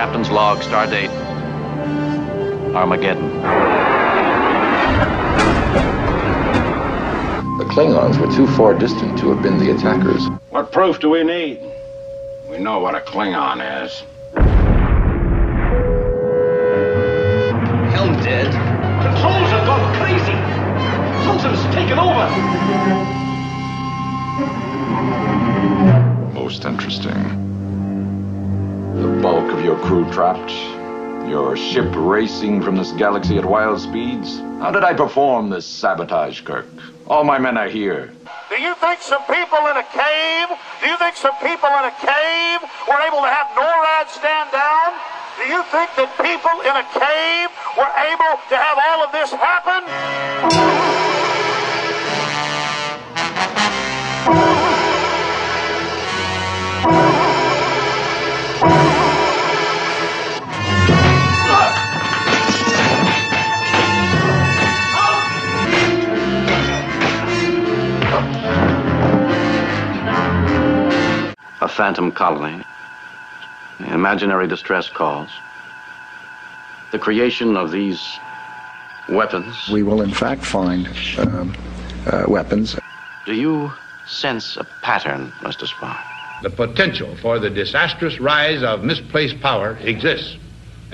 Captain's log, stardate Armageddon. The Klingons were too far distant to have been the attackers. What proof do we need? We know what a Klingon is. Helm dead. Controls have gone crazy. Something's taken over. Most interesting. The bulk of your crew trapped. Your ship racing from this galaxy at wild speeds. How did I perform this sabotage, Kirk? All my men are here. Do you think some people in a cave, were able to have NORAD stand down? Do you think that people in a cave were able to have all of this happen? A phantom colony, imaginary distress calls, the creation of these weapons. We will in fact find weapons. Do you sense a pattern, Mr. Spock? The potential for the disastrous rise of misplaced power exists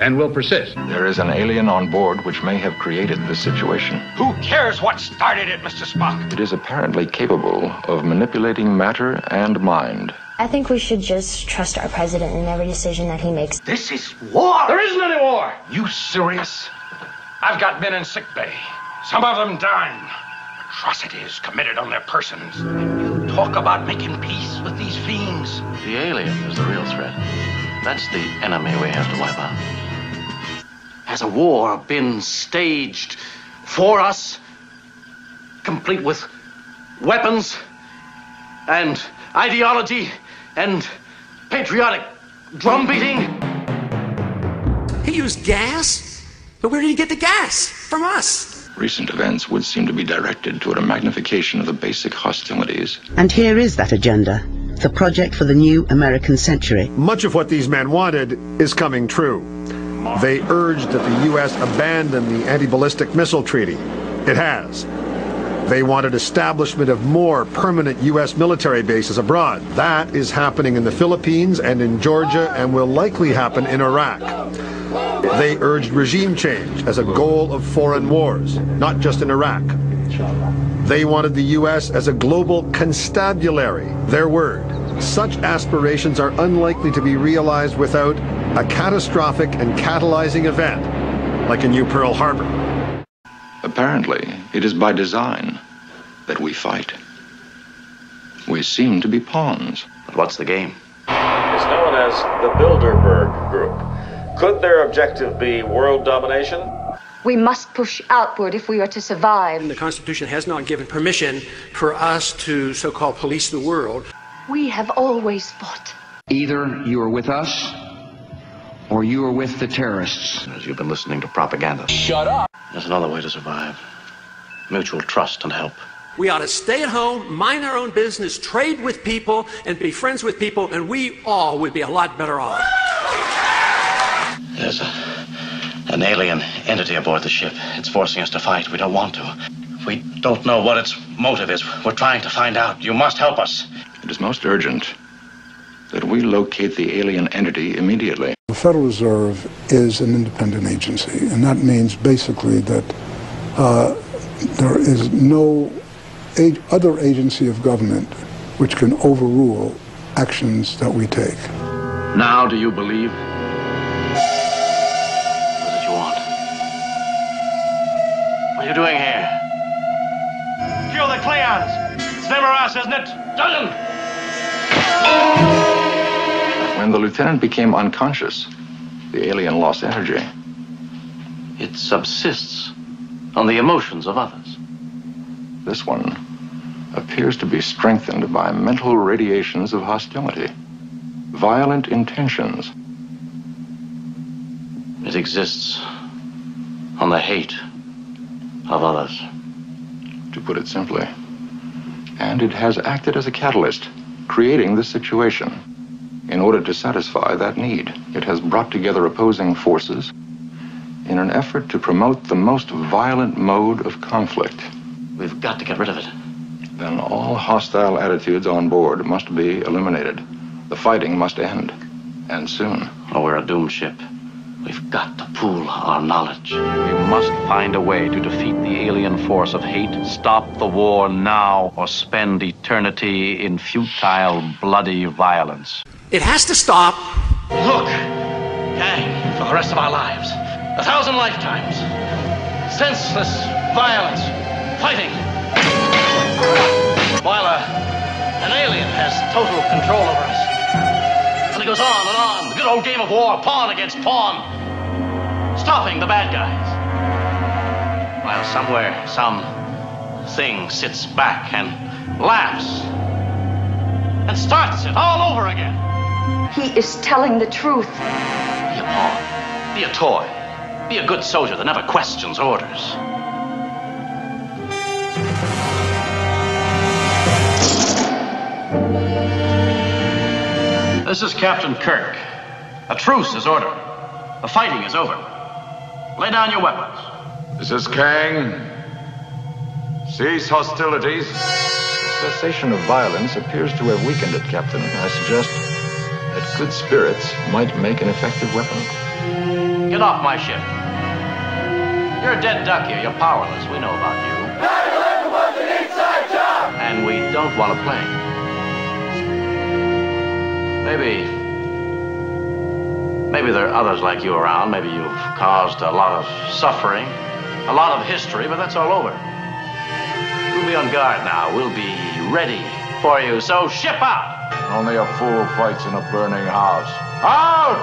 and will persist. There is an alien on board which may have created this situation. Who cares what started it, Mr. Spock? It is apparently capable of manipulating matter and mind. I think we should just trust our president in every decision that he makes. This is war. There isn't any war. You serious? I've got men in sickbay. Some of them dying. Atrocities committed on their persons. You talk about making peace with these fiends. The alien is the real threat. That's the enemy we have to wipe out. Has a war been staged for us, complete with weapons and ideology and patriotic drum beating? He used gas? But where did he get the gas? From us. Recent events would seem to be directed toward a magnification of the basic hostilities. And here is that agenda, the project for the new American century. Much of what these men wanted is coming true. They urged that the U.S. abandon the anti-ballistic missile treaty. It has. They wanted establishment of more permanent U.S. military bases abroad. That is happening in the Philippines and in Georgia and will likely happen in Iraq. They urged regime change as a goal of foreign wars, not just in Iraq. They wanted the U.S. as a global constabulary, their word. Such aspirations are unlikely to be realized without a catastrophic and catalyzing event, like in New Pearl Harbor. Apparently, it is by design that we fight. We seem to be pawns. But what's the game? It's known as the Bilderberg Group. Could their objective be world domination? We must push outward if we are to survive. The Constitution has not given permission for us to so-called police the world. We have always fought. Either you are with us or you are with the terrorists. As you've been listening to propaganda. Shut up! There's another way to survive. Mutual trust and help. We ought to stay at home, mind our own business, trade with people, and be friends with people, and we all would be a lot better off. There's an alien entity aboard the ship. It's forcing us to fight. We don't want to. We don't know what its motive is. We're trying to find out. You must help us. It is most urgent that we locate the alien entity immediately. The Federal Reserve is an independent agency, and that means basically that there is no other agency of government which can overrule actions that we take. Now do you believe? What is it you want? What are you doing here? Kill the Klingons. It's never us, isn't it? Doesn't. When the lieutenant became unconscious, the alien lost energy. It subsists on the emotions of others. This one appears to be strengthened by mental radiations of hostility, violent intentions. It exists on the hate of others. To put it simply. And it has acted as a catalyst, creating this situation. in order to satisfy that need. It has brought together opposing forces in an effort to promote the most violent mode of conflict. We've got to get rid of it. Then all hostile attitudes on board must be eliminated. The fighting must end, and soon. Oh, we're a doomed ship. We've got to pool our knowledge. We must find a way to defeat the alien force of hate, stop the war now, or spend eternity in futile, bloody violence. It has to stop. Look, gang, for the rest of our lives, 1,000 lifetimes, senseless violence, fighting, while an alien has total control over us. And it goes on and on, the good old game of war, pawn against pawn, stopping the bad guys. While somewhere, some thing sits back and laughs and starts it all over again. He is telling the truth. Be a pawn, be a toy, be a good soldier that never questions orders. This is Captain Kirk. A truce is ordered. The fighting is over. Lay down your weapons. This is Kang. Cease hostilities. The cessation of violence appears to have weakened it, Captain. I suggest that good spirits might make an effective weapon. Get off my ship. You're a dead duck here. You're powerless. We know about you. 9/11 was an inside job! And we don't want to play. Maybe there are others like you around. Maybe you've caused a lot of suffering, a lot of history, but that's all over. We'll be on guard now. We'll be ready for you. So ship out. Only a fool fights in a burning house. Out!